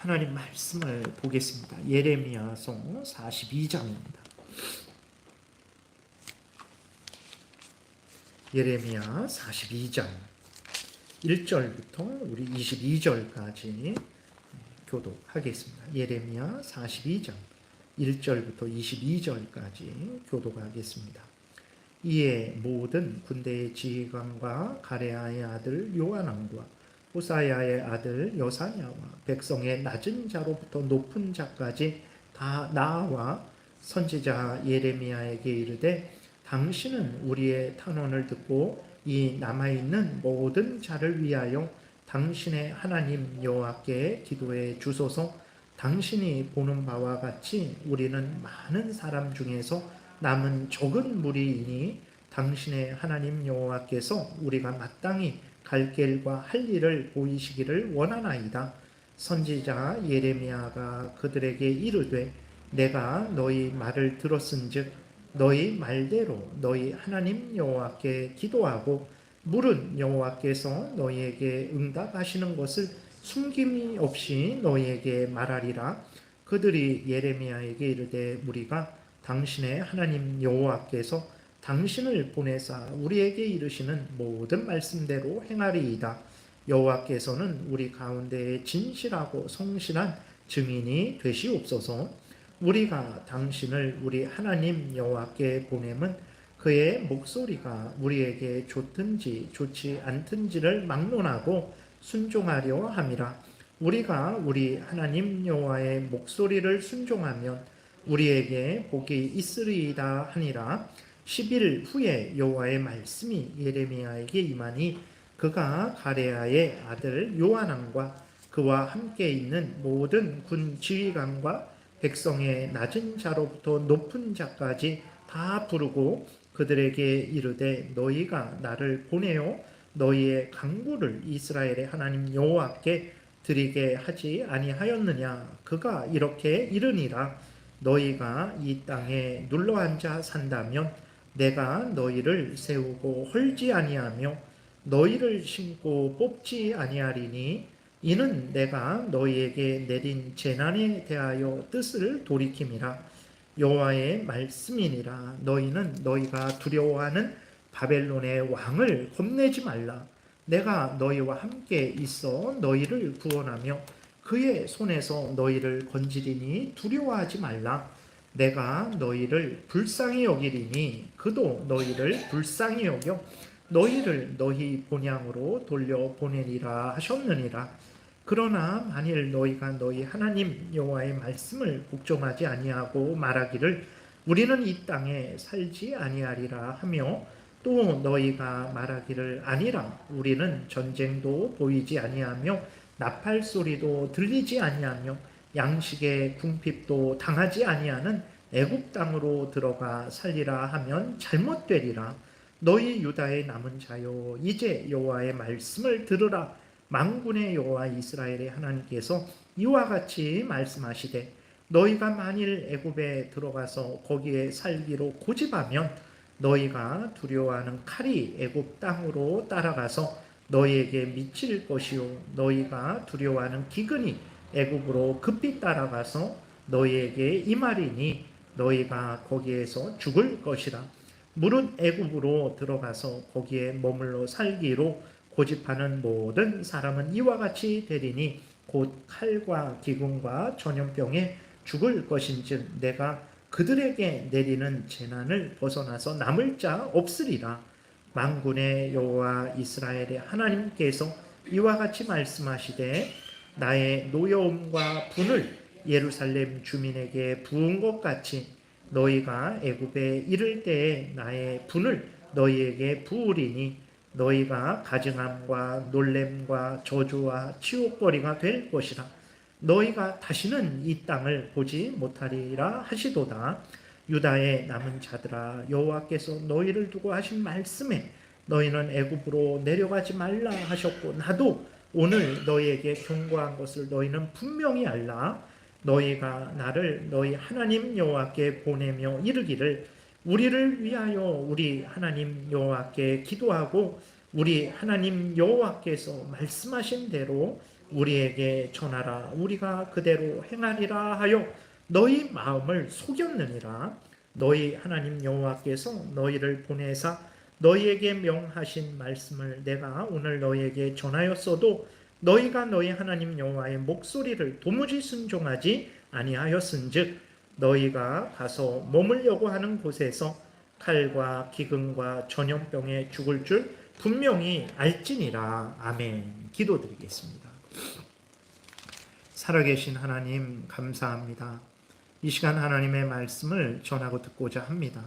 하나님 말씀을 보겠습니다. 예레미야서 42장입니다. 예레미야 42장 1절부터 우리 22절까지 교독하겠습니다. 예레미야 42장 1절부터 22절까지 교독하겠습니다. 이에 모든 군대의 지휘관과 가레아의 아들 요하난과 호사야의 아들 여사냐와 백성의 낮은 자로부터 높은 자까지 다 나와 선지자 예레미야에게 이르되 당신은 우리의 탄원을 듣고 이 남아있는 모든 자를 위하여 당신의 하나님 여호와께 기도해 주소서. 당신이 보는 바와 같이 우리는 많은 사람 중에서 남은 적은 무리이니 당신의 하나님 여호와께서 우리가 마땅히 갈 길과 할 일을 보이시기를 원하나이다. 선지자 예레미야가 그들에게 이르되 내가 너희 말을 들었은즉 너희 말대로 너희 하나님 여호와께 기도하고 물은 여호와께서 너희에게 응답하시는 것을 숨김이 없이 너희에게 말하리라. 그들이 예레미야에게 이르되 우리가 당신의 하나님 여호와께서 당신을 보내사 우리에게 이르시는 모든 말씀대로 행하리이다. 여호와께서는 우리 가운데에 진실하고 성실한 증인이 되시옵소서. 우리가 당신을 우리 하나님 여호와께 보내면 그의 목소리가 우리에게 좋든지 좋지 않든지를 막론하고 순종하려 함이라. 우리가 우리 하나님 여호와의 목소리를 순종하면 우리에게 복이 있으리이다 하니라. 10일 후에 여호와의 말씀이 예레미야에게 임하니 그가 가레아의 아들 요하난과 그와 함께 있는 모든 군 지휘관과 백성의 낮은 자로부터 높은 자까지 다 부르고 그들에게 이르되 너희가 나를 보내어 너희의 강구를 이스라엘의 하나님 여호와께 드리게 하지 아니하였느냐. 그가 이렇게 이르니라. 너희가 이 땅에 눌러앉아 산다면 내가 너희를 세우고 헐지 아니하며 너희를 심고 뽑지 아니하리니 이는 내가 너희에게 내린 재난에 대하여 뜻을 돌이킴이라. 여호와의 말씀이니라. 너희는 너희가 두려워하는 바벨론의 왕을 겁내지 말라. 내가 너희와 함께 있어 너희를 구원하며 그의 손에서 너희를 건지리니 두려워하지 말라. 내가 너희를 불쌍히 여기리니 그도 너희를 불쌍히 여겨 너희를 너희 본향으로 돌려보내리라 하셨느니라. 그러나 만일 너희가 너희 하나님 여호와의 말씀을 복종하지 아니하고 말하기를 우리는 이 땅에 살지 아니하리라 하며 또 너희가 말하기를 아니라 우리는 전쟁도 보이지 아니하며 나팔 소리도 들리지 아니하며 양식의 궁핍도 당하지 아니하는 애굽 땅으로 들어가 살리라 하면 잘못되리라. 너희 유다의 남은 자여 이제 여호와의 말씀을 들으라. 만군의 여호와 이스라엘의 하나님께서 이와 같이 말씀하시되 너희가 만일 애굽에 들어가서 거기에 살기로 고집하면 너희가 두려워하는 칼이 애굽 땅으로 따라가서 너희에게 미칠 것이요 너희가 두려워하는 기근이 애굽으로 급히 따라가서 너희에게 임하리니 너희가 거기에서 죽을 것이라. 무릇 애굽으로 들어가서 거기에 머물러 살기로 고집하는 모든 사람은 이와 같이 되리니 곧 칼과 기근과 전염병에 죽을 것인즉 내가 그들에게 내리는 재난을 벗어나서 남을 자 없으리라. 만군의 여호와 이스라엘의 하나님께서 이와 같이 말씀하시되 나의 노여움과 분을 예루살렘 주민에게 부은 것 같이 너희가 애굽에 이를 때에 나의 분을 너희에게 부으리니 너희가 가증함과 놀램과 저주와 치욕거리가 될 것이라. 너희가 다시는 이 땅을 보지 못하리라 하시도다. 유다의 남은 자들아 여호와께서 너희를 두고 하신 말씀에 너희는 애굽으로 내려가지 말라 하셨고 나도 오늘 너희에게 경고한 것을 너희는 분명히 알라. 너희가 나를 너희 하나님 여호와께 보내며 이르기를 우리를 위하여 우리 하나님 여호와께 기도하고 우리 하나님 여호와께서 말씀하신 대로 우리에게 전하라. 우리가 그대로 행하리라 하여 너희 마음을 속였느니라. 너희 하나님 여호와께서 너희를 보내사 너희에게 명하신 말씀을 내가 오늘 너희에게 전하였어도 너희가 너희 하나님 여호와의 목소리를 도무지 순종하지 아니하였은즉 너희가 가서 머물려고 하는 곳에서 칼과 기근과 전염병에 죽을 줄 분명히 알지니라. 아멘. 기도드리겠습니다. 살아계신 하나님 감사합니다. 이 시간 하나님의 말씀을 전하고 듣고자 합니다.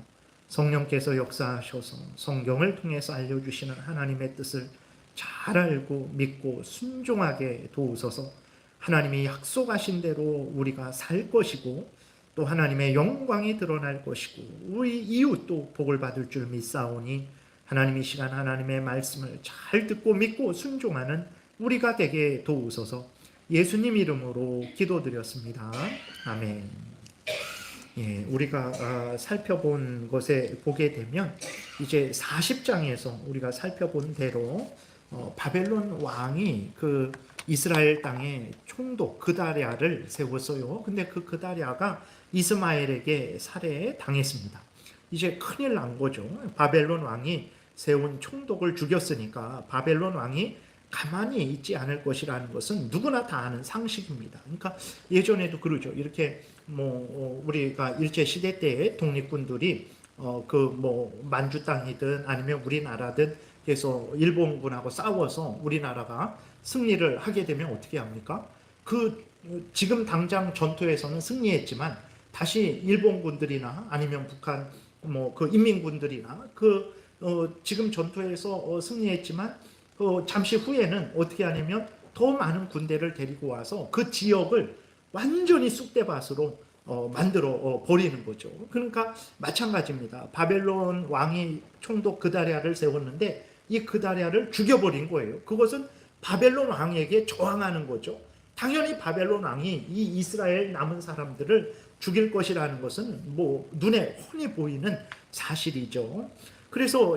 성령께서 역사하셔서 성경을 통해서 알려주시는 하나님의 뜻을 잘 알고 믿고 순종하게 도우소서. 하나님이 약속하신 대로 우리가 살 것이고 또 하나님의 영광이 드러날 것이고 우리 이웃도 복을 받을 줄 믿사오니 하나님 이 시간 하나님의 말씀을 잘 듣고 믿고 순종하는 우리가 되게 도우소서. 예수님 이름으로 기도드렸습니다. 아멘. 예, 우리가 살펴본 것에 보게 되면 이제 40장에서 우리가 살펴본 대로 바벨론 왕이 그 이스라엘 땅에 총독 그다랴를 세웠어요. 근데 그 그다랴가 이스마엘에게 살해당했습니다. 이제 큰일 난 거죠. 바벨론 왕이 세운 총독을 죽였으니까 바벨론 왕이 가만히 있지 않을 것이라는 것은 누구나 다 아는 상식입니다. 그러니까 예전에도 그러죠. 이렇게 우리가 일제 시대 때에 독립군들이 만주 땅이든 아니면 우리나라든 그래서 일본군하고 싸워서 우리나라가 승리를 하게 되면 어떻게 합니까? 지금 당장 전투에서는 승리했지만 다시 일본군들이나 아니면 북한 인민군들이나 지금 전투에서 승리했지만 잠시 후에는 어떻게 하냐면 더 많은 군대를 데리고 와서 그 지역을 완전히 쑥대밭으로 만들어 버리는 거죠. 그러니까 마찬가지입니다. 바벨론 왕이 총독 그다랴를 세웠는데 이 그다랴를 죽여버린 거예요. 그것은 바벨론 왕에게 저항하는 거죠. 당연히 바벨론 왕이 이 이스라엘 남은 사람들을 죽일 것이라는 것은 눈에 훤히 보이는 사실이죠. 그래서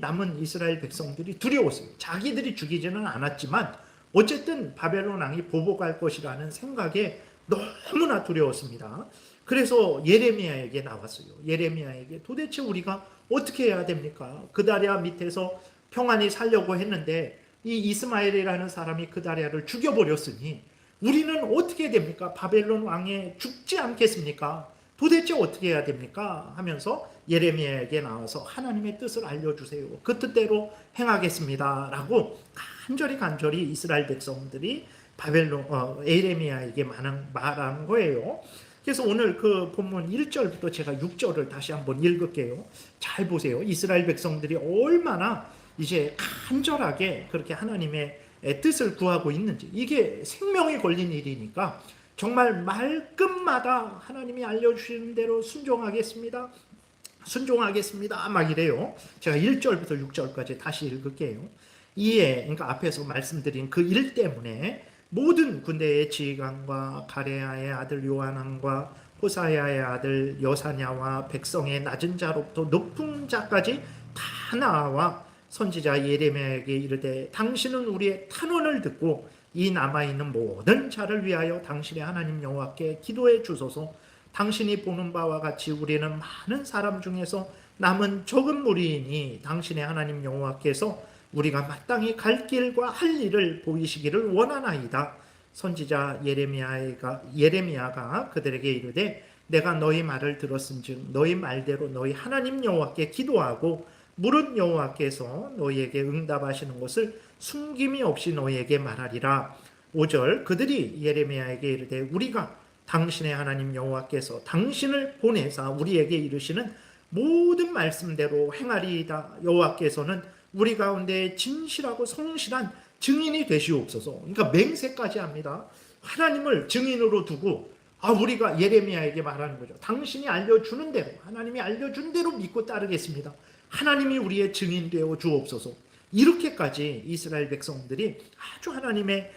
남은 이스라엘 백성들이 두려웠어요. 자기들이 죽이지는 않았지만 어쨌든 바벨론 왕이 보복할 것이라는 생각에 너무나 두려웠습니다. 그래서 예레미야에게 나왔어요. 예레미야에게 도대체 우리가 어떻게 해야 됩니까? 그다랴 밑에서 평안히 살려고 했는데 이 이스마엘이라는 사람이 그다랴를 죽여버렸으니 우리는 어떻게 됩니까? 바벨론 왕에 죽지 않겠습니까? 도대체 어떻게 해야 됩니까? 하면서 예레미야에게 나와서 하나님의 뜻을 알려주세요. 그 뜻대로 행하겠습니다. 라고 간절히 이스라엘 백성들이 예레미야에게 말하는 거예요. 그래서 오늘 그 본문 1절부터 제가 6절을 다시 한번 읽을게요. 잘 보세요. 이스라엘 백성들이 얼마나 이제 간절하게 그렇게 하나님의 뜻을 구하고 있는지. 이게 생명이 걸린 일이니까 정말 말끝마다 하나님이 알려주시는 대로 순종하겠습니다. 막 이래요. 제가 1절부터 6절까지 다시 읽을게요. 그러니까 앞에서 말씀드린 그 일 때문에 모든 군대의 지휘관과 가레야의 아들 요하난과 호사야의 아들 여사냐와 백성의 낮은 자로부터 높은 자까지 다 나와 선지자 예레미야에게 이르되 당신은 우리의 탄원을 듣고 이 남아있는 모든 자를 위하여 당신의 하나님 여호와께 기도해 주소서. 당신이 보는 바와 같이 우리는 많은 사람 중에서 남은 적은 무리이니 당신의 하나님 여호와께서 우리가 마땅히 갈 길과 할 일을 보이시기를 원하나이다. 선지자 예레미야가 그들에게 이르되 내가 너희 말을 들었은즉 너희 말대로 너희 하나님 여호와께 기도하고 물은 여호와께서 너희에게 응답하시는 것을 숨김이 없이 너희에게 말하리라. 5절 그들이 예레미야에게 이르되 우리가 당신의 하나님 여호와께서 당신을 보내사 우리에게 이르시는 모든 말씀대로 행하리이다. 여호와께서는 우리 가운데 진실하고 성실한 증인이 되시옵소서. 그러니까 맹세까지 합니다. 하나님을 증인으로 두고 우리가 예레미야에게 말하는 거죠. 당신이 알려주는 대로 하나님이 알려준 대로 믿고 따르겠습니다. 하나님이 우리의 증인 되어 주옵소서. 이렇게까지 이스라엘 백성들이 아주 하나님의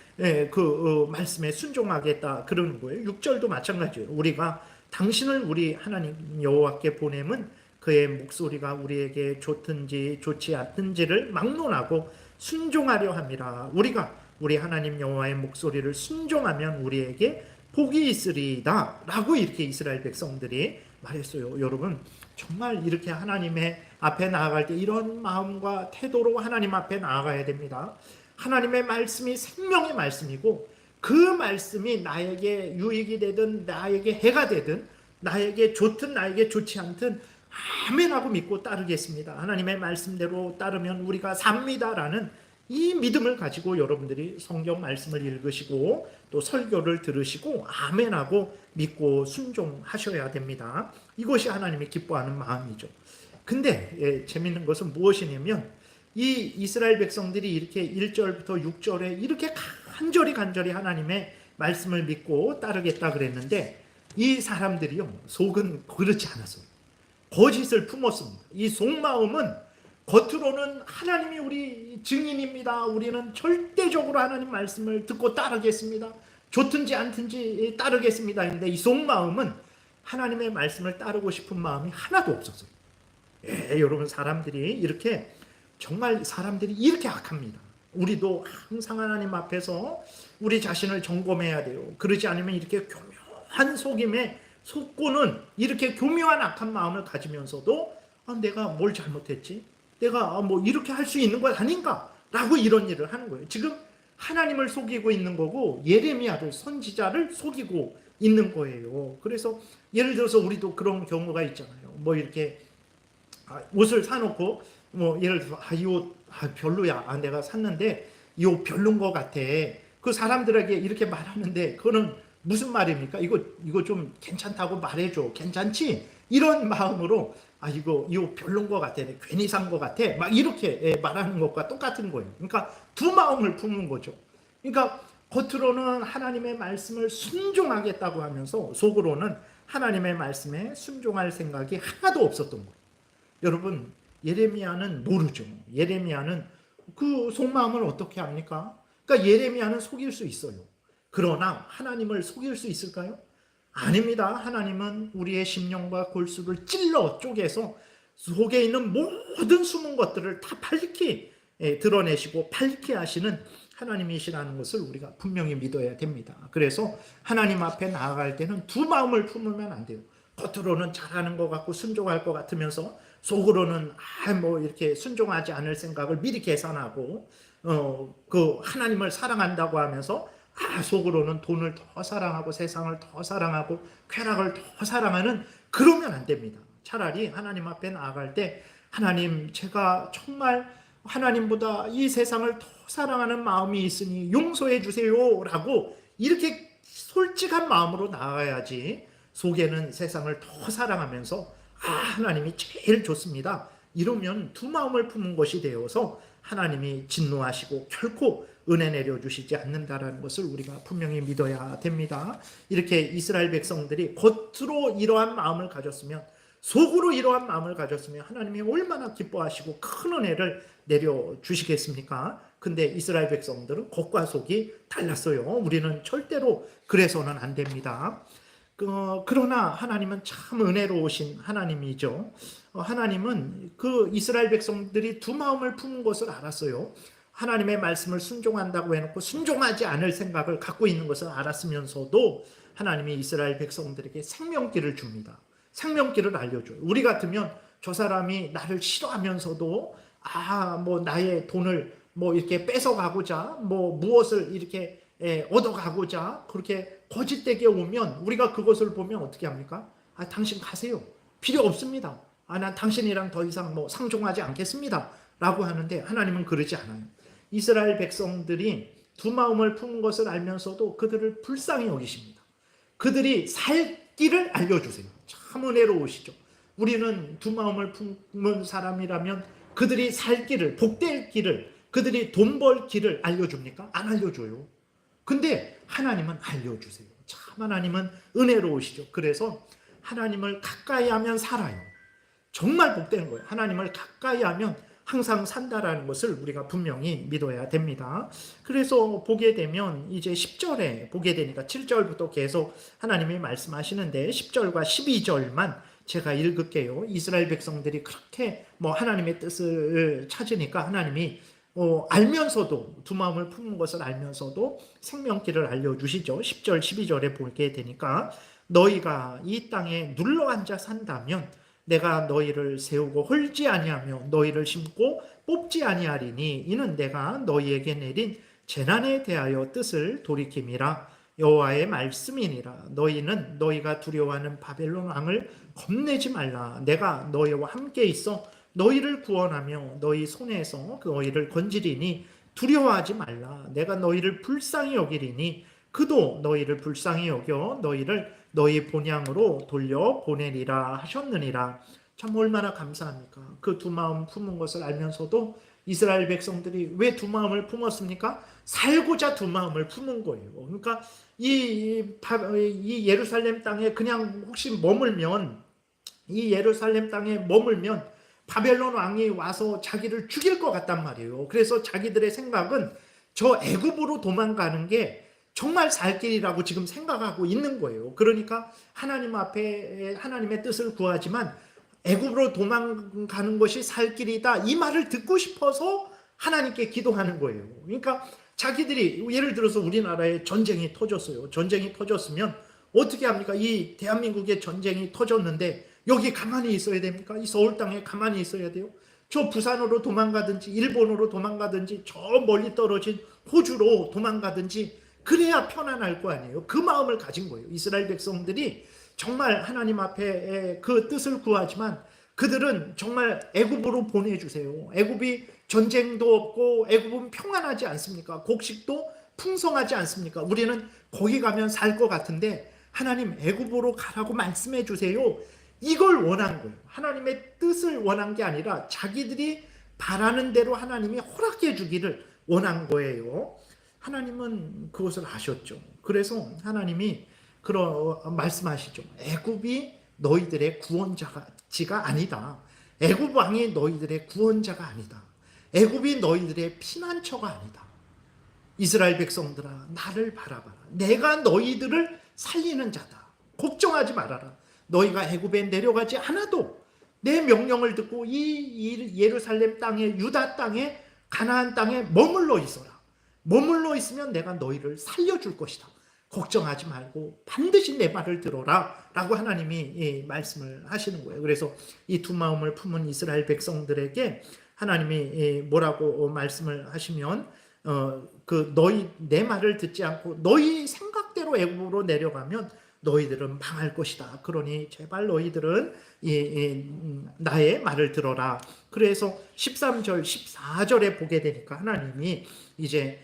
말씀에 순종하겠다 그러는 거예요. 6절도 마찬가지예요. 우리가 당신을 우리 하나님 여호와께 보내면 그의 목소리가 우리에게 좋든지 좋지 않든지를 막론하고 순종하려 함이라. 우리가 우리 하나님 여호와의 목소리를 순종하면 우리에게 복이 있으리이다 라고 이렇게 이스라엘 백성들이 말했어요. 여러분, 정말 이렇게 하나님의 앞에 나아갈 때 이런 마음과 태도로 하나님 앞에 나아가야 됩니다. 하나님의 말씀이 생명의 말씀이고 그 말씀이 나에게 유익이 되든 나에게 해가 되든 나에게 좋든 나에게 좋지 않든 아멘하고 믿고 따르겠습니다. 하나님의 말씀대로 따르면 우리가 삽니다라는 이 믿음을 가지고 여러분들이 성경 말씀을 읽으시고 또 설교를 들으시고 아멘하고 믿고 순종하셔야 됩니다. 이것이 하나님이 기뻐하는 마음이죠. 근데 재밌는 것은 무엇이냐면 이 이스라엘 백성들이 이렇게 1절부터 6절에 이렇게 간절히 하나님의 말씀을 믿고 따르겠다 그랬는데 이 사람들이요, 속은 그렇지 않았어요. 거짓을 품었습니다. 이 속마음은 겉으로는 하나님이 우리 증인입니다. 우리는 절대적으로 하나님 말씀을 듣고 따르겠습니다. 좋든지 않든지 따르겠습니다. 근데 이 속마음은 하나님의 말씀을 따르고 싶은 마음이 하나도 없었어요. 여러분, 사람들이 이렇게 정말 사람들이 이렇게 악합니다. 우리도 항상 하나님 앞에서 우리 자신을 점검해야 돼요. 그러지 않으면 이렇게 교묘한 속임에 속고는 이렇게 교묘한 악한 마음을 가지면서도 내가 뭘 잘못했지? 내가 뭐 이렇게 할 수 있는 것 아닌가? 라고 이런 일을 하는 거예요. 지금 하나님을 속이고 있는 거고 예레미야를 선지자를 속이고 있는 거예요. 그래서 예를 들어서 우리도 그런 경우가 있잖아요. 뭐 이렇게 옷을 사놓고 뭐 예를 들어서 이 옷 별로야. 내가 샀는데 이 옷 별론 것 같아. 그 사람들에게 이렇게 말하는데 그거는 무슨 말입니까? 이거 좀 괜찮다고 말해줘. 괜찮지? 이런 마음으로 이 옷 별론 것 같아. 괜히 산 것 같아. 막 이렇게 말하는 것과 똑같은 거예요. 그러니까 두 마음을 품는 거죠. 그러니까 겉으로는 하나님의 말씀을 순종하겠다고 하면서 속으로는 하나님의 말씀에 순종할 생각이 하나도 없었던 거예요. 여러분, 예레미야는 모르죠. 예레미야는 그 속마음을 어떻게 합니까? 그러니까 예레미야는 속일 수 있어요. 그러나 하나님을 속일 수 있을까요? 아닙니다. 하나님은 우리의 심령과 골수를 찔러 쪼개서 속에 있는 모든 숨은 것들을 다 밝히 드러내시고 밝게 하시는 하나님이시라는 것을 우리가 분명히 믿어야 됩니다. 그래서 하나님 앞에 나아갈 때는 두 마음을 품으면 안 돼요. 겉으로는 잘하는 것 같고 순종할 것 같으면서 속으로는 뭐 이렇게 순종하지 않을 생각을 미리 계산하고 그 하나님을 사랑한다고 하면서 속으로는 돈을 더 사랑하고 세상을 더 사랑하고 쾌락을 더 사랑하는, 그러면 안 됩니다. 차라리 하나님 앞에 나아갈 때 하나님, 제가 정말 하나님보다 이 세상을 더 사랑하는 마음이 있으니 용서해 주세요 라고 이렇게 솔직한 마음으로 나아가야지, 속에는 세상을 더 사랑하면서 하나님이 제일 좋습니다 이러면 두 마음을 품은 것이 되어서 하나님이 진노하시고 결코 은혜 내려주시지 않는다라는 것을 우리가 분명히 믿어야 됩니다. 이렇게 이스라엘 백성들이 겉으로 이러한 마음을 가졌으면, 속으로 이러한 마음을 가졌으면 하나님이 얼마나 기뻐하시고 큰 은혜를 내려주시겠습니까? 근데 이스라엘 백성들은 겉과 속이 달랐어요. 우리는 절대로 그래서는 안 됩니다. 그러나 하나님은 참 은혜로우신 하나님이죠. 하나님은 그 이스라엘 백성들이 두 마음을 품은 것을 알았어요. 하나님의 말씀을 순종한다고 해놓고 순종하지 않을 생각을 갖고 있는 것을 알았으면서도 하나님이 이스라엘 백성들에게 생명길을 줍니다. 생명길을 알려줘요. 우리 같으면 저 사람이 나를 싫어하면서도 뭐 나의 돈을 뭐 이렇게 뺏어가고자, 뭐 무엇을 이렇게 얻어가고자 그렇게 거짓되게 오면 우리가 그것을 보면 어떻게 합니까? 당신 가세요. 필요 없습니다. 난 당신이랑 더 이상 뭐 상종하지 않겠습니다 라고 하는데, 하나님은 그러지 않아요. 이스라엘 백성들이 두 마음을 품은 것을 알면서도 그들을 불쌍히 여기십니다. 그들이 살 길을 알려주세요. 참 은혜로우시죠. 우리는 두 마음을 품은 사람이라면 그들이 살 길을, 복될 길을, 그들이 돈 벌 길을 알려줍니까? 안 알려줘요. 근데 하나님은 알려주세요. 참 하나님은 은혜로우시죠. 그래서 하나님을 가까이 하면 살아요. 정말 복되는 거예요. 하나님을 가까이 하면 항상 산다라는 것을 우리가 분명히 믿어야 됩니다. 그래서 보게 되면 이제 10절에 보게 되니까 7절부터 계속 하나님이 말씀하시는데 10절과 12절만 제가 읽을게요. 이스라엘 백성들이 그렇게 뭐 하나님의 뜻을 찾으니까 하나님이 알면서도 두 마음을 품은 것을 알면서도 생명길을 알려주시죠. 10절 12절에 보게 되니까 너희가 이 땅에 눌러앉아 산다면 내가 너희를 세우고 헐지 아니하며 너희를 심고 뽑지 아니하리니 이는 내가 너희에게 내린 재난에 대하여 뜻을 돌이킴이라. 여호와의 말씀이니라. 너희는 너희가 두려워하는 바벨론 왕을 겁내지 말라. 내가 너희와 함께 있어 너희를 구원하며 너희 손에서 너희를 건지리니 두려워하지 말라. 내가 너희를 불쌍히 여기리니 그도 너희를 불쌍히 여겨 너희를 너희 본향으로 돌려 보내리라 하셨느니라. 참 얼마나 감사합니까? 그 두 마음 품은 것을 알면서도 이스라엘 백성들이 왜 두 마음을 품었습니까? 살고자 두 마음을 품은 거예요. 그러니까 이 예루살렘 땅에 그냥 혹시 머물면, 이 예루살렘 땅에 머물면 바벨론 왕이 와서 자기를 죽일 것 같단 말이에요. 그래서 자기들의 생각은 저 애굽으로 도망가는 게 정말 살 길이라고 지금 생각하고 있는 거예요. 그러니까 하나님 앞에 하나님의 뜻을 구하지만 애굽으로 도망가는 것이 살 길이다, 이 말을 듣고 싶어서 하나님께 기도하는 거예요. 그러니까 자기들이, 예를 들어서 우리나라에 전쟁이 터졌어요. 전쟁이 터졌으면 어떻게 합니까? 이 대한민국에 전쟁이 터졌는데 여기 가만히 있어야 됩니까? 이 서울 땅에 가만히 있어야 돼요? 저 부산으로 도망가든지 일본으로 도망가든지 저 멀리 떨어진 호주로 도망가든지 그래야 편안할 거 아니에요. 그 마음을 가진 거예요. 이스라엘 백성들이 정말 하나님 앞에 그 뜻을 구하지만 그들은 정말 애굽으로 보내주세요. 애굽이 전쟁도 없고 애굽은 평안하지 않습니까? 곡식도 풍성하지 않습니까? 우리는 거기 가면 살 것 같은데 하나님 애굽으로 가라고 말씀해 주세요. 이걸 원한 거예요. 하나님의 뜻을 원한 게 아니라 자기들이 바라는 대로 하나님이 허락해 주기를 원한 거예요. 하나님은 그것을 아셨죠. 그래서 하나님이 말씀하시죠. 애굽이 너희들의 구원자가 아니다. 애굽 왕이 너희들의 구원자가 아니다. 애굽이 너희들의 피난처가 아니다. 이스라엘 백성들아, 나를 바라봐라. 내가 너희들을 살리는 자다. 걱정하지 말아라. 너희가 애굽에 내려가지 않아도 내 명령을 듣고 이 예루살렘 땅에, 유다 땅에, 가나안 땅에 머물러 있어라. 머물러 있으면 내가 너희를 살려줄 것이다. 걱정하지 말고 반드시 내 말을 들어라 라고 하나님이 말씀을 하시는 거예요. 그래서 이 두 마음을 품은 이스라엘 백성들에게 하나님이 뭐라고 말씀을 하시면 너희 내 말을 듣지 않고 너희 생각대로 애굽으로 내려가면 너희들은 망할 것이다. 그러니 제발 너희들은 나의 말을 들어라. 그래서 13절 14절에 보게 되니까 하나님이 이제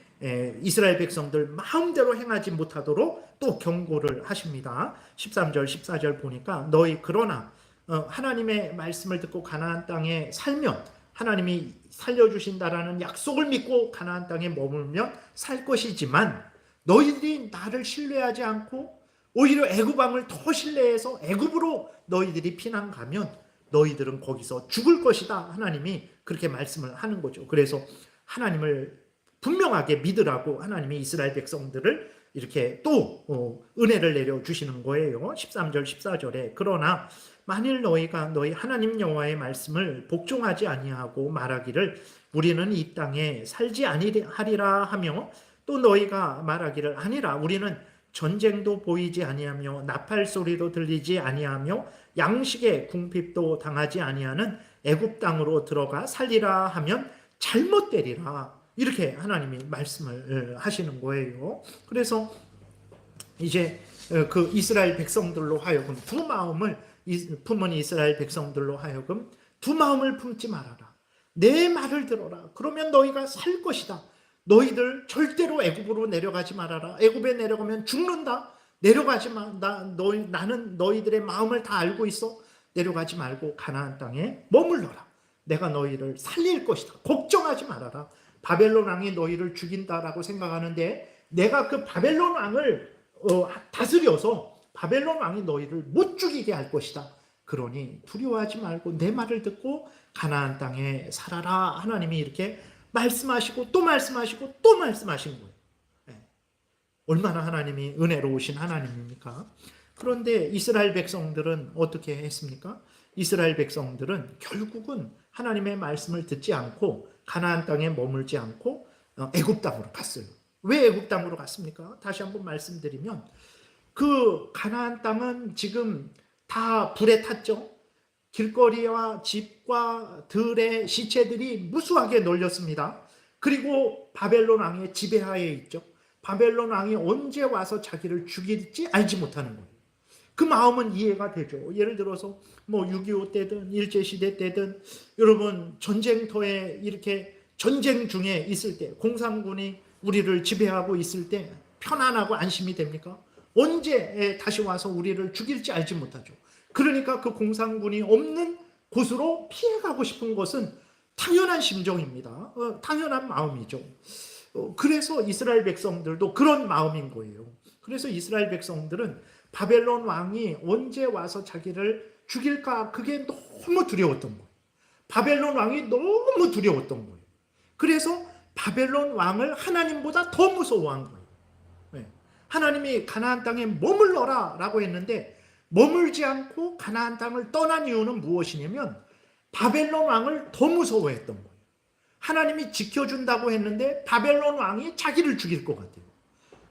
이스라엘 백성들 마음대로 행하지 못하도록 또 경고를 하십니다. 13절 14절 보니까 너희 그러나 하나님의 말씀을 듣고 가나안 땅에 살면 하나님이 살려주신다라는 약속을 믿고 가나안 땅에 머물면 살 것이지만 너희들이 나를 신뢰하지 않고 오히려 애굽 왕을 더 신뢰해서 애굽으로 너희들이 피난 가면 너희들은 거기서 죽을 것이다. 하나님이 그렇게 말씀을 하는 거죠. 그래서 하나님을 분명하게 믿으라고 하나님이 이스라엘 백성들을 이렇게 또 은혜를 내려주시는 거예요. 13절 14절에 그러나 만일 너희가 너희 하나님 여호와의 말씀을 복종하지 아니하고 말하기를 우리는 이 땅에 살지 아니하리라 하며 또 너희가 말하기를 아니라 우리는 전쟁도 보이지 아니하며 나팔 소리도 들리지 아니하며 양식의 궁핍도 당하지 아니하는 애굽 땅으로 들어가 살리라 하면 잘못되리라. 이렇게 하나님이 말씀을 하시는 거예요. 그래서 이제 그 이스라엘 백성들로 하여금 두 마음을 품은 이스라엘 백성들로 하여금 두 마음을 품지 말아라. 내 말을 들어라. 그러면 너희가 살 것이다. 너희들 절대로 애굽으로 내려가지 말아라. 애굽에 내려가면 죽는다. 내려가지 마. 나는 너희들의 마음을 다 알고 있어. 내려가지 말고 가나안 땅에 머물러라. 내가 너희를 살릴 것이다. 걱정하지 말아라. 바벨론 왕이 너희를 죽인다라고 생각하는데 내가 그 바벨론 왕을 다스려서 바벨론 왕이 너희를 못 죽이게 할 것이다. 그러니 두려워하지 말고 내 말을 듣고 가나안 땅에 살아라. 하나님이 이렇게 말씀하시고 또 말씀하시고 또 말씀하신 거예요. 얼마나 하나님이 은혜로우신 하나님입니까? 그런데 이스라엘 백성들은 어떻게 했습니까? 이스라엘 백성들은 결국은 하나님의 말씀을 듣지 않고 가나안 땅에 머물지 않고 애굽 땅으로 갔어요. 왜 애굽 땅으로 갔습니까? 다시 한번 말씀드리면 그 가나안 땅은 지금 다 불에 탔죠. 길거리와 집과 들의 시체들이 무수하게 널렸습니다. 그리고 바벨론 왕의 지배하에 있죠. 바벨론 왕이 언제 와서 자기를 죽일지 알지 못하는 거예요. 그 마음은 이해가 되죠. 예를 들어서 뭐 6.25 때든 일제시대 때든 여러분 전쟁터에 이렇게 전쟁 중에 있을 때 공산군이 우리를 지배하고 있을 때 편안하고 안심이 됩니까? 언제 다시 와서 우리를 죽일지 알지 못하죠. 그러니까 그 공산군이 없는 곳으로 피해가고 싶은 것은 당연한 심정입니다. 당연한 마음이죠. 그래서 이스라엘 백성들도 그런 마음인 거예요. 그래서 이스라엘 백성들은 바벨론 왕이 언제 와서 자기를 죽일까 그게 너무 두려웠던 거예요. 바벨론 왕이 너무 두려웠던 거예요. 그래서 바벨론 왕을 하나님보다 더 무서워한 거예요. 하나님이 가나안 땅에 머물러라 라고 했는데 머물지 않고 가나안 땅을 떠난 이유는 무엇이냐면 바벨론 왕을 더 무서워했던 거예요. 하나님이 지켜준다고 했는데 바벨론 왕이 자기를 죽일 것 같아요.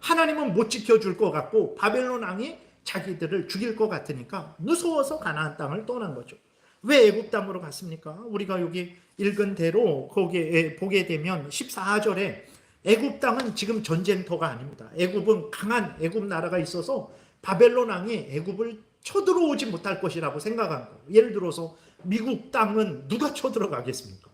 하나님은 못 지켜줄 것 같고 바벨론 왕이 자기들을 죽일 것 같으니까 무서워서 가나안 땅을 떠난 거죠. 왜 애굽 땅으로 갔습니까? 우리가 여기 읽은 대로 거기에 보게 되면 14절에 애굽 땅은 지금 전쟁터가 아닙니다. 애굽은 강한 애굽 나라가 있어서 바벨론 왕이 애굽을 쳐들어오지 못할 것이라고 생각한 거예요. 예를 들어서 미국 땅은 누가 쳐들어가겠습니까?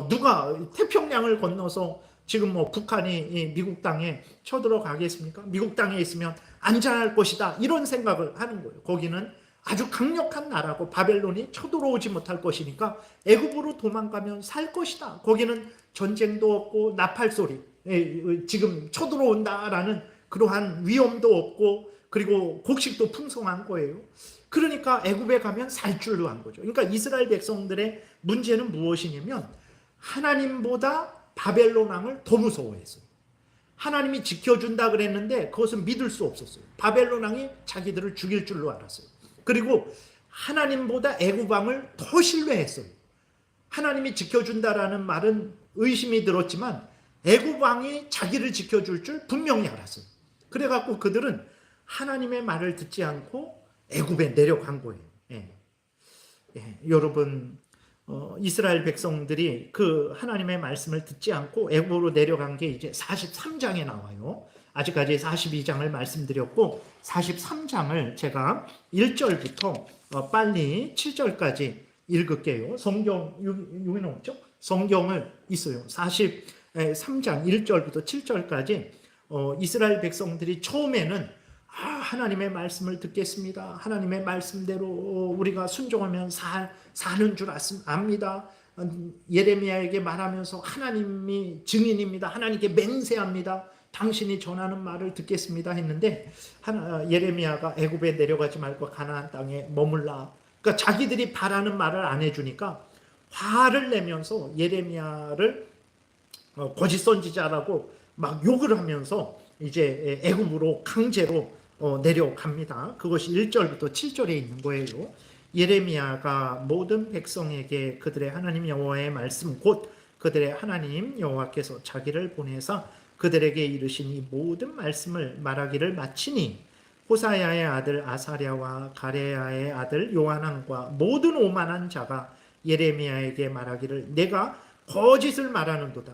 누가 태평양을 건너서 지금 뭐 북한이 미국 땅에 쳐들어가겠습니까? 미국 땅에 있으면 안전할 것이다 이런 생각을 하는 거예요. 거기는 아주 강력한 나라고 바벨론이 쳐들어오지 못할 것이니까 애굽으로 도망가면 살 것이다. 거기는 전쟁도 없고 나팔소리 지금 쳐들어온다라는 그러한 위험도 없고 그리고 곡식도 풍성한 거예요. 그러니까 애굽에 가면 살 줄로 한 거죠. 그러니까 이스라엘 백성들의 문제는 무엇이냐면 하나님보다 바벨론 왕을 더 무서워했어요. 하나님이 지켜준다 그랬는데 그것은 믿을 수 없었어요. 바벨론 왕이 자기들을 죽일 줄로 알았어요. 그리고 하나님보다 애굽 왕을 더 신뢰했어요. 하나님이 지켜준다라는 말은 의심이 들었지만 애굽 왕이 자기를 지켜줄 줄 분명히 알았어요. 그래갖고 그들은 하나님의 말을 듣지 않고 애굽에 내려간 거예요. 여러분 이스라엘 백성들이 그 하나님의 말씀을 듣지 않고 애굽으로 내려간 게 이제 43장에 나와요. 아직까지 42장을 말씀드렸고 43장을 제가 1절부터 빨리 7절까지 읽을게요. 성경 여기는 없죠? 성경을 있어요. 43장 1절부터 7절까지 이스라엘 백성들이 처음에는 하나님의 말씀을 듣겠습니다. 하나님의 말씀대로 우리가 순종하면 사는 줄 압니다. 예레미야에게 말하면서 하나님이 증인입니다. 하나님께 맹세합니다. 당신이 전하는 말을 듣겠습니다 했는데 예레미야가 애굽에 내려가지 말고 가나안 땅에 머물라. 그러니까 자기들이 바라는 말을 안 해주니까 화를 내면서 예레미야를 거짓 선지자라고 막 욕을 하면서 이제 애굽으로 강제로 내려갑니다. 그것이 1절부터 7절에 있는 거예요. 예레미야가 모든 백성에게 그들의 하나님 여호와의 말씀 곧 그들의 하나님 여호와께서 자기를 보내사 그들에게 이르신 이 모든 말씀을 말하기를 마치니 호사야의 아들 아사랴와 가레야의 아들 요하난과 모든 오만한 자가 예레미야에게 말하기를 내가 거짓을 말하는도다.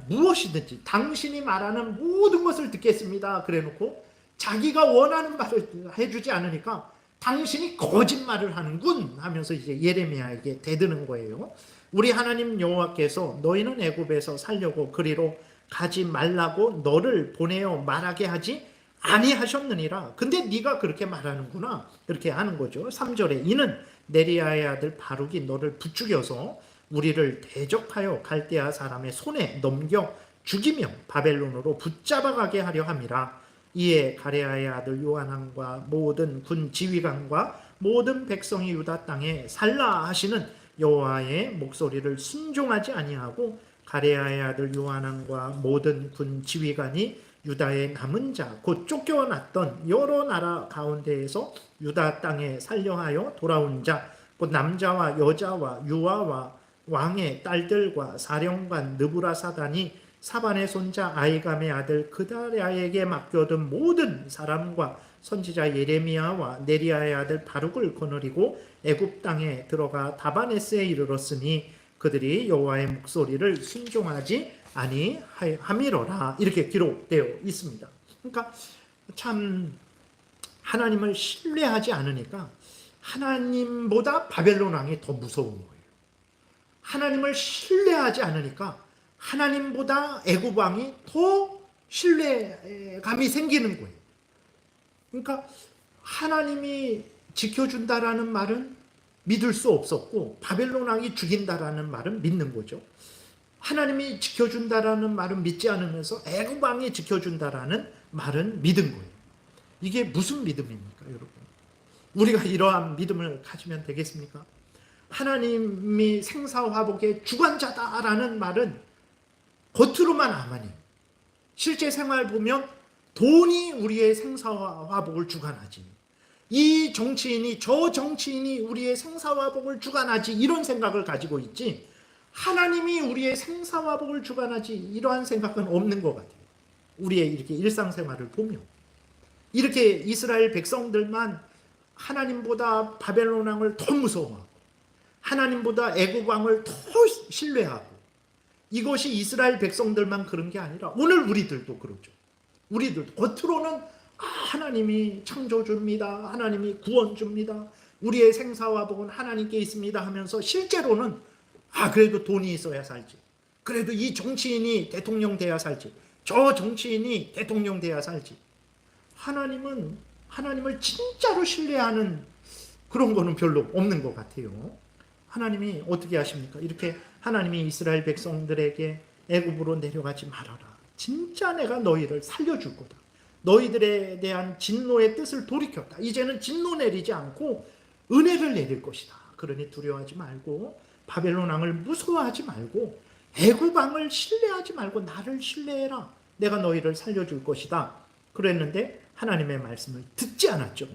무엇이든지 당신이 말하는 모든 것을 듣겠습니다. 그래놓고 자기가 원하는 말을 해주지 않으니까 당신이 거짓말을 하는군 하면서 이제 예레미야에게 대드는 거예요. 우리 하나님 여호와께서 너희는 애굽에서 살려고 그리로 가지 말라고 너를 보내어 말하게 하지 아니하셨느니라. 근데 네가 그렇게 말하는구나. 이렇게 하는 거죠. 3절에 이는 네리야의 아들 바룩이 너를 부추겨서 우리를 대적하여 갈대아 사람의 손에 넘겨 죽이며 바벨론으로 붙잡아가게 하려 함이라. 이에 가레아의 아들 요하난과 모든 군 지휘관과 모든 백성이 유다 땅에 살라 하시는 여호와의 목소리를 순종하지 아니하고 가레아의 아들 요하난과 모든 군 지휘관이 유다의 남은 자 곧 쫓겨났던 여러 나라 가운데에서 유다 땅에 살려하여 돌아온 자 곧 남자와 여자와 유아와 왕의 딸들과 사령관 느부라사단이 사반의 손자 아이감의 아들 그다랴에게 맡겨둔 모든 사람과 선지자 예레미야와 네리야의 아들 바룩을 거느리고 애굽 땅에 들어가 다바네스에 이르렀으니 그들이 여호와의 목소리를 순종하지 아니함이로라. 이렇게 기록되어 있습니다. 그러니까 참 하나님을 신뢰하지 않으니까 하나님보다 바벨론 왕이 더 무서운 거예요. 하나님을 신뢰하지 않으니까 하나님보다 애굽 왕이 더 신뢰감이 생기는 거예요. 그러니까 하나님이 지켜준다라는 말은 믿을 수 없었고 바벨론 왕이 죽인다라는 말은 믿는 거죠. 하나님이 지켜준다라는 말은 믿지 않으면서 애굽 왕이 지켜준다라는 말은 믿은 거예요. 이게 무슨 믿음입니까, 여러분? 우리가 이러한 믿음을 가지면 되겠습니까? 하나님이 생사화복의 주관자다라는 말은 겉으로만 아만이에요. 실제 생활 보면 돈이 우리의 생사화복을 주관하지, 이 정치인이 저 정치인이 우리의 생사화복을 주관하지, 이런 생각을 가지고 있지 하나님이 우리의 생사화복을 주관하지 이러한 생각은 없는 것 같아요. 우리의 이렇게 일상생활을 보면 이렇게 이스라엘 백성들만 하나님보다 바벨론 왕을 더 무서워하고 하나님보다 애굽 왕을 더 신뢰하고, 이것이 이스라엘 백성들만 그런 게 아니라 오늘 우리들도 그렇죠. 우리들도 겉으로는 하나님이 창조주입니다, 하나님이 구원주입니다, 우리의 생사화복은 하나님께 있습니다 하면서 실제로는 그래도 돈이 있어야 살지, 그래도 이 정치인이 대통령 돼야 살지, 저 정치인이 대통령 돼야 살지, 하나님을 진짜로 신뢰하는 그런 거는 별로 없는 것 같아요. 하나님이 어떻게 하십니까? 이렇게 하나님이 이스라엘 백성들에게 애굽으로 내려가지 말아라, 진짜 내가 너희를 살려줄 거다, 너희들에 대한 진노의 뜻을 돌이켰다, 이제는 진노 내리지 않고 은혜를 내릴 것이다. 그러니 두려워하지 말고 바벨론 왕을 무서워하지 말고 애굽 왕을 신뢰하지 말고 나를 신뢰해라, 내가 너희를 살려줄 것이다. 그랬는데 하나님의 말씀을 듣지 않았죠.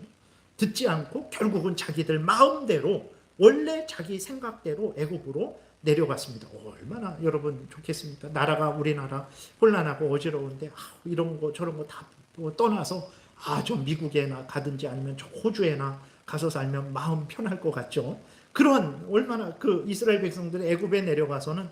듣지 않고 결국은 자기들 마음대로, 원래 자기 생각대로 애굽으로 내려갔습니다. 얼마나 여러분 좋겠습니까? 나라가, 우리나라 혼란하고 어지러운데 이런 거 저런 거 다 떠나서 좀 미국에나 가든지 아니면 저 호주에나 가서 살면 마음 편할 것 같죠. 그런 얼마나 그 이스라엘 백성들이 애굽에 내려가서는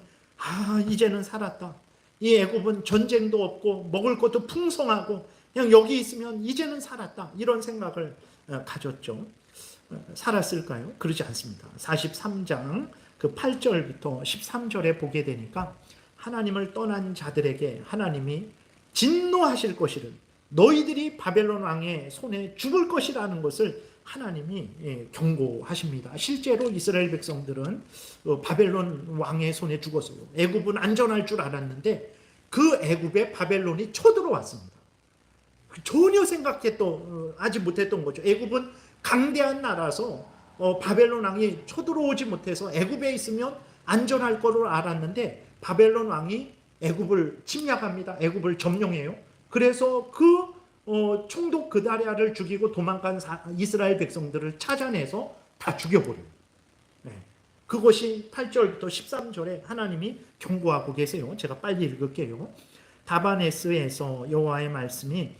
이제는 살았다, 이 애굽은 전쟁도 없고 먹을 것도 풍성하고 그냥 여기 있으면 이제는 살았다, 이런 생각을 가졌죠. 살았을까요? 그러지 않습니다. 43장 그 8절부터 13절에 보게 되니까 하나님을 떠난 자들에게 하나님이 진노하실 것이를, 너희들이 바벨론 왕의 손에 죽을 것이라는 것을 하나님이 경고하십니다. 실제로 이스라엘 백성들은 바벨론 왕의 손에 죽어서 애굽은 안전할 줄 알았는데 그 애굽에 바벨론이 쳐들어왔습니다. 전혀 생각했던 하지 못했던 거죠. 애굽은 강대한 나라서 바벨론 왕이 쳐들어오지 못해서 애굽에 있으면 안전할 거로 알았는데 바벨론 왕이 애굽을 침략합니다. 애굽을 점령해요. 그래서 그 총독 그다랴를 죽이고 도망간 이스라엘 백성들을 찾아내서 다 죽여버려요. 그것이 8절부터 13절에 하나님이 경고하고 계세요. 제가 빨리 읽을게요. 다바네스에서 여호와의 말씀이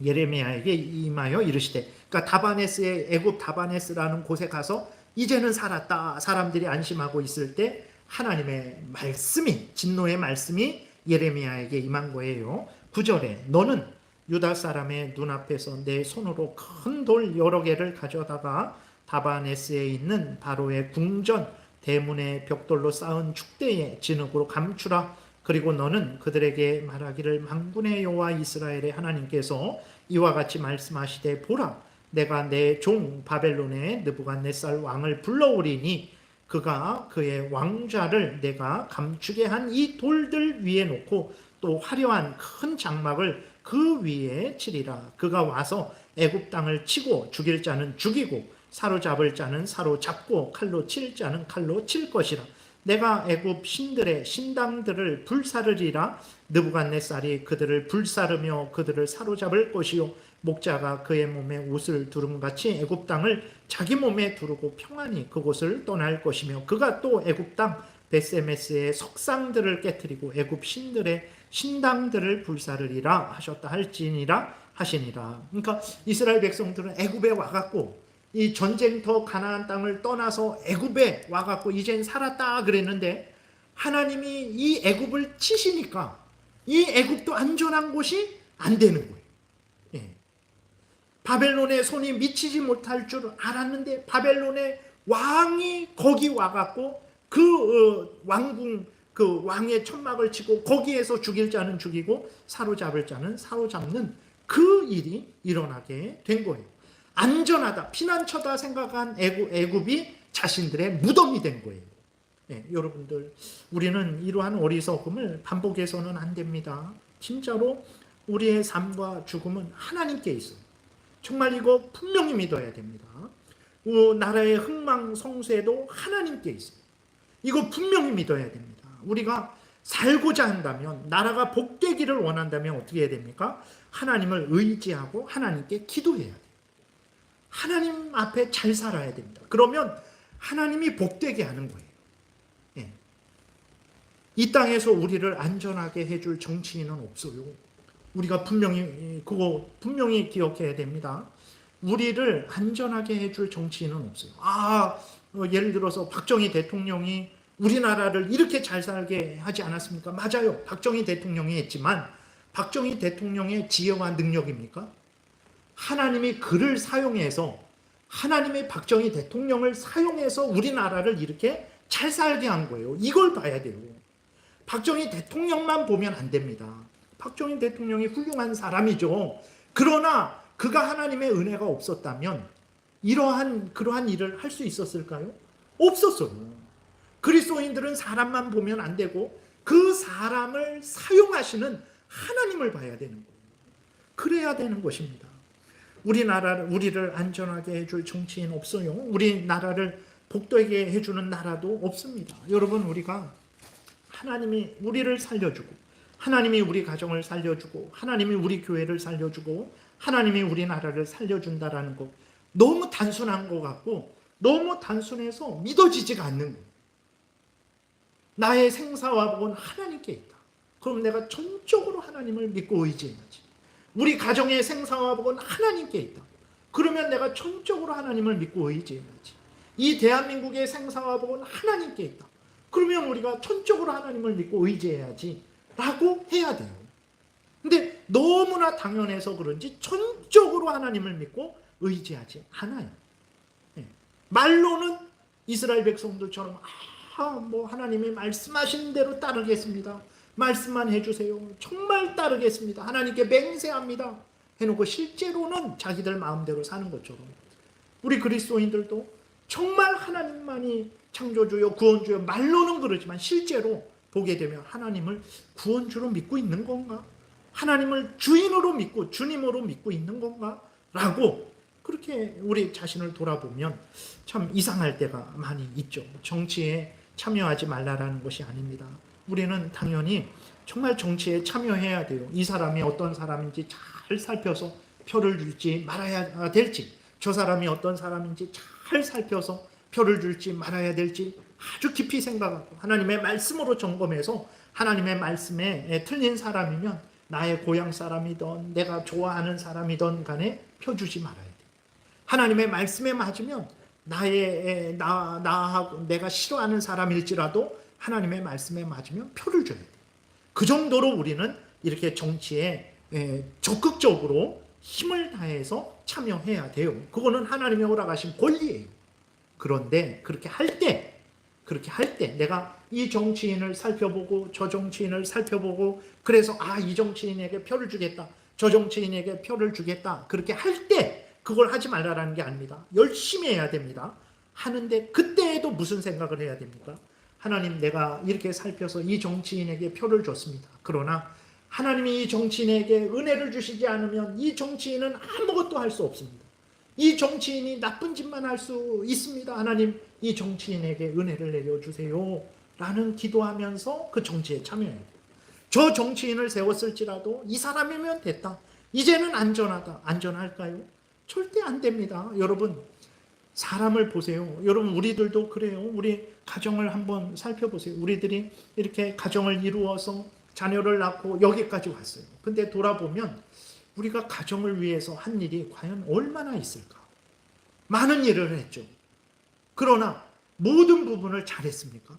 예레미야에게 임하여 이르시되, 그러니까 다바네스의 애굽 다바네스라는 곳에 가서 이제는 살았다, 사람들이 안심하고 있을 때 하나님의 말씀이, 진노의 말씀이 예레미야에게 임한 거예요. 9절에 너는 유다 사람의 눈앞에서 내 손으로 큰 돌 여러 개를 가져다가 다바네스에 있는 바로의 궁전 대문의 벽돌로 쌓은 축대의 진흙으로 감추라. 그리고 너는 그들에게 말하기를 만군의 여호와 이스라엘의 하나님께서 이와 같이 말씀하시되, 보라, 내가 내 종 바벨론의 느부갓네살 왕을 불러오리니 그가 그의 왕좌를 내가 감추게 한 이 돌들 위에 놓고 또 화려한 큰 장막을 그 위에 치리라. 그가 와서 애굽 땅을 치고 죽일 자는 죽이고 사로잡을 자는 사로잡고 칼로 칠 자는 칼로 칠 것이라. 내가 애굽 신들의 신당들을 불사르리라. 느부갓네살이 그들을 불사르며 그들을 사로잡을 것이요, 목자가 그의 몸에 옷을 두름같이 애굽 땅을 자기 몸에 두르고 평안히 그곳을 떠날 것이며, 그가 또 애굽 땅 베세메스의 석상들을 깨뜨리고 애굽 신들의 신당들을 불사르리라 하셨다 할지니라 하시니라. 그러니까 이스라엘 백성들은 애굽에 와갖고 이 전쟁터 가나안 땅을 떠나서 애굽에 와갖고 이젠 살았다 그랬는데 하나님이 이 애굽을 치시니까 이 애굽도 안전한 곳이 안 되는 거예요. 예. 바벨론의 손이 미치지 못할 줄 알았는데 바벨론의 왕이 거기 와갖고 그 왕궁 그 왕의 천막을 치고 거기에서 죽일 자는 죽이고 사로잡을 자는 사로잡는 그 일이 일어나게 된 거예요. 안전하다, 피난처다 생각한 애굽이 자신들의 무덤이 된 거예요. 예, 여러분들 우리는 이러한 어리석음을 반복해서는 안 됩니다. 진짜로 우리의 삶과 죽음은 하나님께 있어요. 정말 이거 분명히 믿어야 됩니다. 나라의 흥망성쇠도 하나님께 있어요. 이거 분명히 믿어야 됩니다. 우리가 살고자 한다면, 나라가 복되기를 원한다면 어떻게 해야 됩니까? 하나님을 의지하고 하나님께 기도해야 돼요. 하나님 앞에 잘 살아야 됩니다. 그러면 하나님이 복되게 하는 거예요. 예. 이 땅에서 우리를 안전하게 해줄 정치인은 없어요. 우리가 그거 분명히 기억해야 됩니다. 우리를 안전하게 해줄 정치인은 없어요. 예를 들어서 박정희 대통령이 우리나라를 이렇게 잘 살게 하지 않았습니까? 맞아요. 박정희 대통령이 했지만 박정희 대통령의 지혜와 능력입니까? 하나님이 그를 사용해서 하나님의 박정희 대통령을 사용해서 우리나라를 이렇게 잘 살게 한 거예요. 이걸 봐야 돼요. 박정희 대통령만 보면 안 됩니다. 박정희 대통령이 훌륭한 사람이죠. 그러나 그가 하나님의 은혜가 없었다면 그러한 일을 할 수 있었을까요? 없었어요. 그리스도인들은 사람만 보면 안 되고 그 사람을 사용하시는 하나님을 봐야 되는 거예요. 그래야 되는 것입니다. 우리를 안전하게 해줄 정치인 없어요. 우리나라를 복되게 해주는 나라도 없습니다. 여러분, 우리가 하나님이 우리를 살려주고 하나님이 우리 가정을 살려주고 하나님이 우리 교회를 살려주고 하나님이 우리나라를 살려준다라는 것 너무 단순한 것 같고 너무 단순해서 믿어지지가 않는 거예요. 나의 생사와 복은 하나님께 있다. 그럼 내가 전적으로 하나님을 믿고 의지해야지. 우리 가정의 생사와 복은 하나님께 있다. 그러면 내가 전적으로 하나님을 믿고 의지해야지. 이 대한민국의 생사와 복은 하나님께 있다. 그러면 우리가 전적으로 하나님을 믿고 의지해야지 라고 해야 돼요. 근데 너무나 당연해서 그런지 전적으로 하나님을 믿고 의지하지 않아요. 말로는 이스라엘 백성들처럼 하나님이 말씀하신 대로 따르겠습니다. 말씀만 해주세요. 정말 따르겠습니다. 하나님께 맹세합니다. 해놓고 실제로는 자기들 마음대로 사는 것처럼 우리 그리스도인들도 정말 하나님만이 창조주요 구원주요 말로는 그러지만 실제로 보게 되면 하나님을 구원주로 믿고 있는 건가? 하나님을 주인으로 믿고 주님으로 믿고 있는 건가? 라고 그렇게 우리 자신을 돌아보면 참 이상할 때가 많이 있죠. 정치에 참여하지 말라라는 것이 아닙니다. 우리는 당연히 정말 정치에 참여해야 돼요. 이 사람이 어떤 사람인지 잘 살펴서 표를 줄지 말아야 될지, 저 사람이 어떤 사람인지 잘 살펴서 표를 줄지 말아야 될지 아주 깊이 생각하고 하나님의 말씀으로 점검해서 하나님의 말씀에 틀린 사람이면 나의 고향 사람이든 내가 좋아하는 사람이든 간에 표 주지 말아야 돼요. 하나님의 말씀에 맞으면 나하고 내가 싫어하는 사람일지라도 하나님의 말씀에 맞으면 표를 줘야 돼요. 그 정도로 우리는 이렇게 정치에 적극적으로 힘을 다해서 참여해야 돼요. 그거는 하나님의 허락하신 권리예요. 그런데 그렇게 할 때 내가 이 정치인을 살펴보고 저 정치인을 살펴보고 그래서 이 정치인에게 표를 주겠다, 저 정치인에게 표를 주겠다, 그렇게 할 때 그걸 하지 말라라는 게 아닙니다. 열심히 해야 됩니다. 하는데 그때에도 무슨 생각을 해야 됩니까? 하나님, 내가 이렇게 살펴서 이 정치인에게 표를 줬습니다. 그러나 하나님이 이 정치인에게 은혜를 주시지 않으면 이 정치인은 아무것도 할 수 없습니다. 이 정치인이 나쁜 짓만 할 수 있습니다. 하나님, 이 정치인에게 은혜를 내려주세요 라는 기도하면서 그 정치에 참여해야 돼요. 저 정치인을 세웠을지라도 이 사람이면 됐다, 이제는 안전하다, 안전할까요? 절대 안 됩니다. 여러분, 사람을 보세요. 여러분 우리들도 그래요. 우리 가정을 한번 살펴보세요. 우리들이 이렇게 가정을 이루어서 자녀를 낳고 여기까지 왔어요. 근데 돌아보면 우리가 가정을 위해서 한 일이 과연 얼마나 있을까? 많은 일을 했죠. 그러나 모든 부분을 잘했습니까?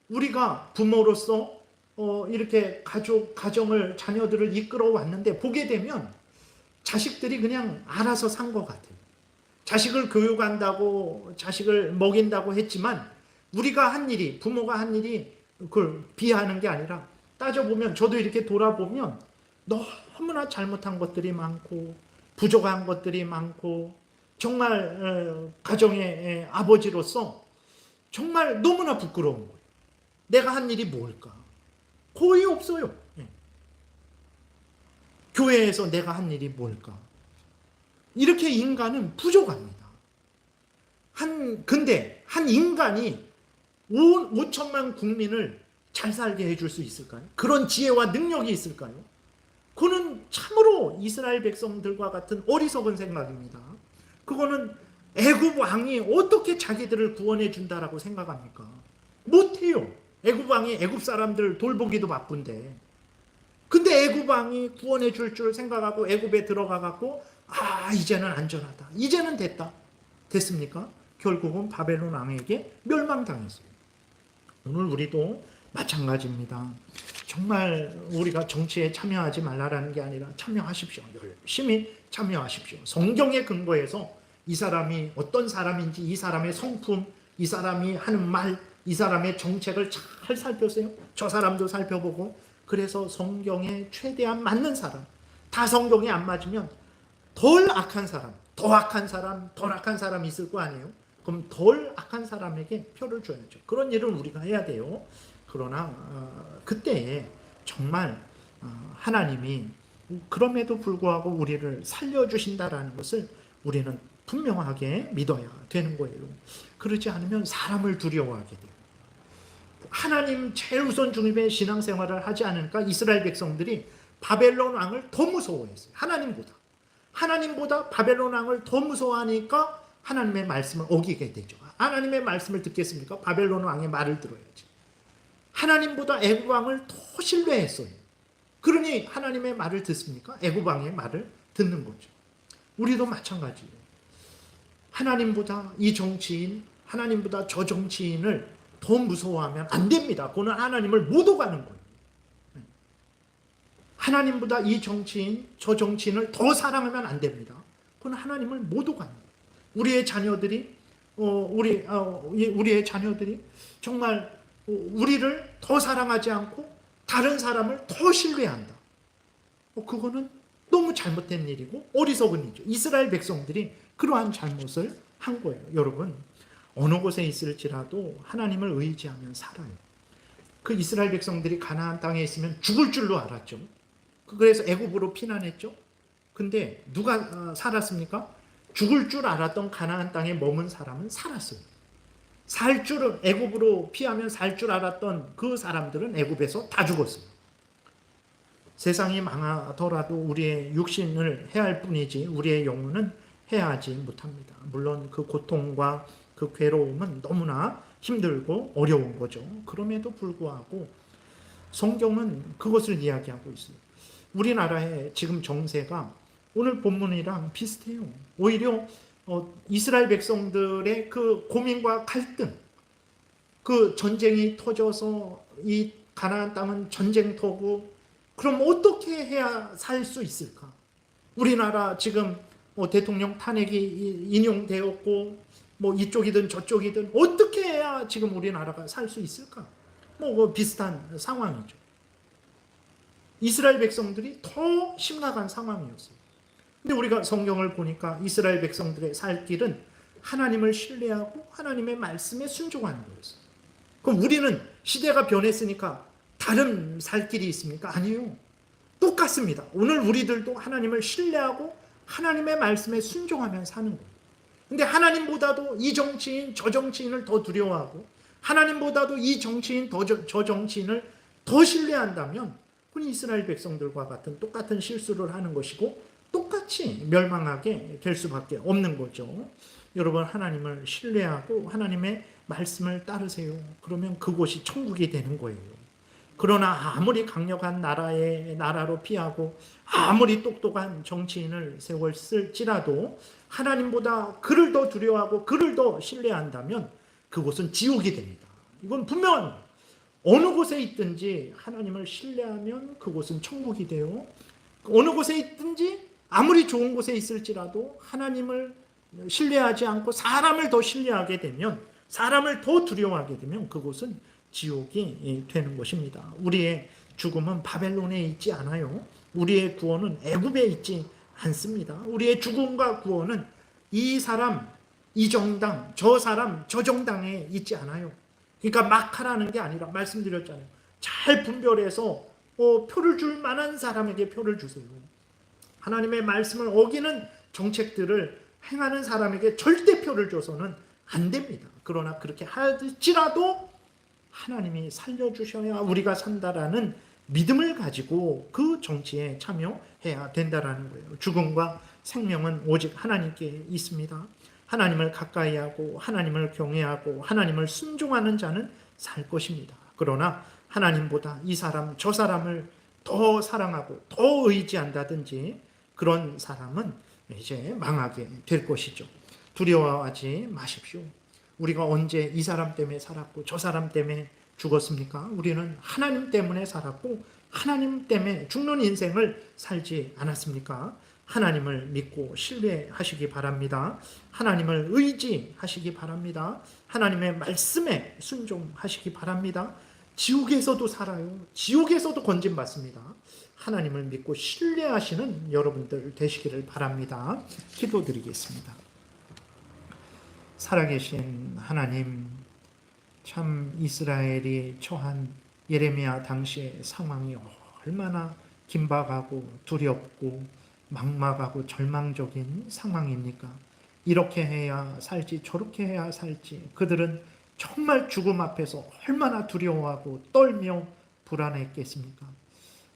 우리가 부모로서 이렇게 가정을, 자녀들을 이끌어 왔는데 보게 되면 자식들이 그냥 알아서 산 것 같아요. 자식을 교육한다고, 자식을 먹인다고 했지만 우리가 한 일이, 부모가 한 일이 그걸 비하하는 게 아니라 따져보면, 저도 이렇게 돌아보면 너무나 잘못한 것들이 많고 부족한 것들이 많고 정말 가정의 아버지로서 정말 너무나 부끄러운 거예요. 내가 한 일이 뭘까? 거의 없어요. 교회에서 내가 한 일이 뭘까? 이렇게 인간은 부족합니다. 근데 한 인간이 5천만 국민을 잘 살게 해줄 수 있을까요? 그런 지혜와 능력이 있을까요? 그거는 참으로 이스라엘 백성들과 같은 어리석은 생각입니다. 그거는 애굽 왕이 어떻게 자기들을 구원해 준다라고 생각합니까? 못해요. 애굽 왕이 애굽 사람들 돌보기도 바쁜데. 근데 애굽 왕이 구원해 줄 줄 생각하고 애굽에 들어가 갖고 이제는 안전하다. 이제는 됐습니까? 결국은 바벨론 왕에게 멸망당했어요. 오늘 우리도 마찬가지입니다. 정말 우리가 정치에 참여하지 말라라는 게 아니라 참여하십시오. 열심히 참여하십시오. 성경에 근거해서 이 사람이 어떤 사람인지, 이 사람의 성품, 이 사람이 하는 말, 이 사람의 정책을 잘 살펴보세요. 저 사람도 살펴보고, 그래서 성경에 최대한 맞는 사람, 다 성경에 안 맞으면 덜 악한 사람, 더 악한 사람, 덜 악한 사람이 있을 거 아니에요? 그럼 덜 악한 사람에게 표를 줘야죠. 그런 일은 우리가 해야 돼요. 그러나 그때에 정말 하나님이 그럼에도 불구하고 우리를 살려주신다라는 것을 우리는 분명하게 믿어야 되는 거예요. 그러지 않으면 사람을 두려워하게 돼요. 하나님 제일 우선 중심의 신앙생활을 하지 않으니까 이스라엘 백성들이 바벨론 왕을 더 무서워했어요. 하나님보다 바벨론 왕을 더 무서워하니까 하나님의 말씀을 어기게 되죠. 하나님의 말씀을 듣겠습니까? 바벨론 왕의 말을 들어야지. 하나님보다 애굽 왕을 더 신뢰했어요. 그러니 하나님의 말을 듣습니까? 애굽 왕의 말을 듣는 거죠. 우리도 마찬가지예요. 하나님보다 이 정치인, 하나님보다 저 정치인을 더 무서워하면 안 됩니다. 그거는 하나님을 못 오가는 거예요. 하나님보다 이 정치인, 저 정치인을 더 사랑하면 안 됩니다. 그건 하나님을 못 오가는 거예요. 우리의 자녀들이 정말 우리를 더 사랑하지 않고 다른 사람을 더 신뢰한다. 그거는 너무 잘못된 일이고 어리석은 일이죠. 이스라엘 백성들이 그러한 잘못을 한 거예요. 여러분, 어느 곳에 있을지라도 하나님을 의지하면 살아요. 그 이스라엘 백성들이 가나안 땅에 있으면 죽을 줄로 알았죠. 그래서 애굽으로 피난했죠. 근데 누가 살았습니까? 죽을 줄 알았던 가나안 땅에 머문 사람은 살았어요. 애굽으로 피하면 살 줄 알았던 그 사람들은 애굽에서 다 죽었어요. 세상이 망하더라도 우리의 육신을 해할 뿐이지 우리의 영혼은 해하지 못합니다. 물론 그 고통과 그 괴로움은 너무나 힘들고 어려운 거죠. 그럼에도 불구하고 성경은 그것을 이야기하고 있어요. 우리나라의 지금 정세가 오늘 본문이랑 비슷해요. 오히려 이스라엘 백성들의 그 고민과 갈등, 그 전쟁이 터져서 이 가나안 땅은 전쟁터고, 그럼 어떻게 해야 살 수 있을까? 우리나라 지금 대통령 탄핵이 인용되었고, 이쪽이든 저쪽이든 어떻게 해야 지금 우리나라가 살 수 있을까? 비슷한 상황이죠. 이스라엘 백성들이 더 심각한 상황이었어요. 근데 우리가 성경을 보니까 이스라엘 백성들의 살 길은 하나님을 신뢰하고 하나님의 말씀에 순종하는 거였어요. 그럼 우리는 시대가 변했으니까 다른 살 길이 있습니까? 아니요. 똑같습니다. 오늘 우리들도 하나님을 신뢰하고 하나님의 말씀에 순종하며 사는 거예요. 근데 하나님보다도 이 정치인, 저 정치인을 더 두려워하고 하나님보다도 이 정치인, 저 정치인을 더 신뢰한다면 그건 이스라엘 백성들과 같은 똑같은 실수를 하는 것이고 똑같이 멸망하게 될 수밖에 없는 거죠. 여러분, 하나님을 신뢰하고 하나님의 말씀을 따르세요. 그러면 그곳이 천국이 되는 거예요. 그러나 아무리 강력한 나라로 피하고 아무리 똑똑한 정치인을 세웠을지라도 하나님보다 그를 더 두려워하고 그를 더 신뢰한다면 그곳은 지옥이 됩니다. 이건 분명합니다. 어느 곳에 있든지 하나님을 신뢰하면 그곳은 천국이 돼요. 어느 곳에 있든지 아무리 좋은 곳에 있을지라도 하나님을 신뢰하지 않고 사람을 더 신뢰하게 되면, 사람을 더 두려워하게 되면 그곳은 지옥이 되는 것입니다. 우리의 죽음은 바벨론에 있지 않아요. 우리의 구원은 애굽에 있지 않습니다. 우리의 죽음과 구원은 이 사람, 이 정당, 저 사람, 저 정당에 있지 않아요. 그러니까 막 하라는 게 아니라, 말씀드렸잖아요. 잘 분별해서 표를 줄 만한 사람에게 표를 주세요. 하나님의 말씀을 어기는 정책들을 행하는 사람에게 절대 표를 줘서는 안 됩니다. 그러나 그렇게 할지라도 하나님이 살려주셔야 우리가 산다라는 믿음을 가지고 그 정치에 참여해야 된다라는 거예요. 죽음과 생명은 오직 하나님께 있습니다. 하나님을 가까이 하고 하나님을 경외하고 하나님을 순종하는 자는 살 것입니다. 그러나 하나님보다 이 사람 저 사람을 더 사랑하고 더 의지한다든지 그런 사람은 이제 망하게 될 것이죠. 두려워하지 마십시오. 우리가 언제 이 사람 때문에 살았고 저 사람 때문에 죽었습니까? 우리는 하나님 때문에 살았고 하나님 때문에 죽는 인생을 살지 않았습니까? 하나님을 믿고 신뢰하시기 바랍니다. 하나님을 의지하시기 바랍니다. 하나님의 말씀에 순종하시기 바랍니다. 지옥에서도 살아요. 지옥에서도 건진받습니다. 하나님을 믿고 신뢰하시는 여러분들 되시기를 바랍니다. 기도드리겠습니다. 살아계신 하나님, 참 이스라엘이 처한 예레미야 당시의 상황이 얼마나 긴박하고 두렵고 막막하고 절망적인 상황입니까? 이렇게 해야 살지 저렇게 해야 살지 그들은 정말 죽음 앞에서 얼마나 두려워하고 떨며 불안했겠습니까?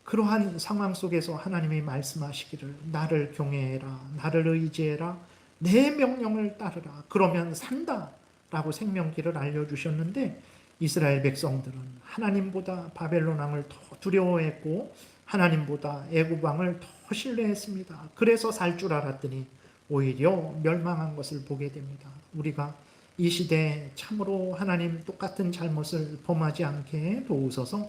그러한 상황 속에서 하나님이 말씀하시기를 나를 경외해라, 나를 의지해라, 내 명령을 따르라, 그러면 산다 라고 생명기를 알려주셨는데 이스라엘 백성들은 하나님보다 바벨론 왕을 더 두려워했고 하나님보다 애굽 왕을 더 신뢰했습니다. 그래서 살 줄 알았더니 오히려 멸망한 것을 보게 됩니다. 우리가 이 시대에 참으로 하나님 똑같은 잘못을 범하지 않게 도우소서.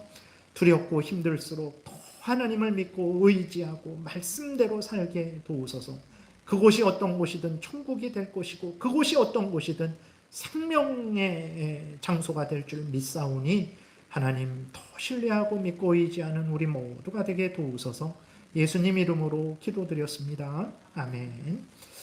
두렵고 힘들수록 더 하나님을 믿고 의지하고 말씀대로 살게 도우소서. 그곳이 어떤 곳이든 천국이 될 것이고 그곳이 어떤 곳이든 생명의 장소가 될 줄 믿사오니 하나님 더 신뢰하고 믿고 의지하는 우리 모두가 되게 도우소서. 예수님 이름으로 기도드렸습니다. 아멘.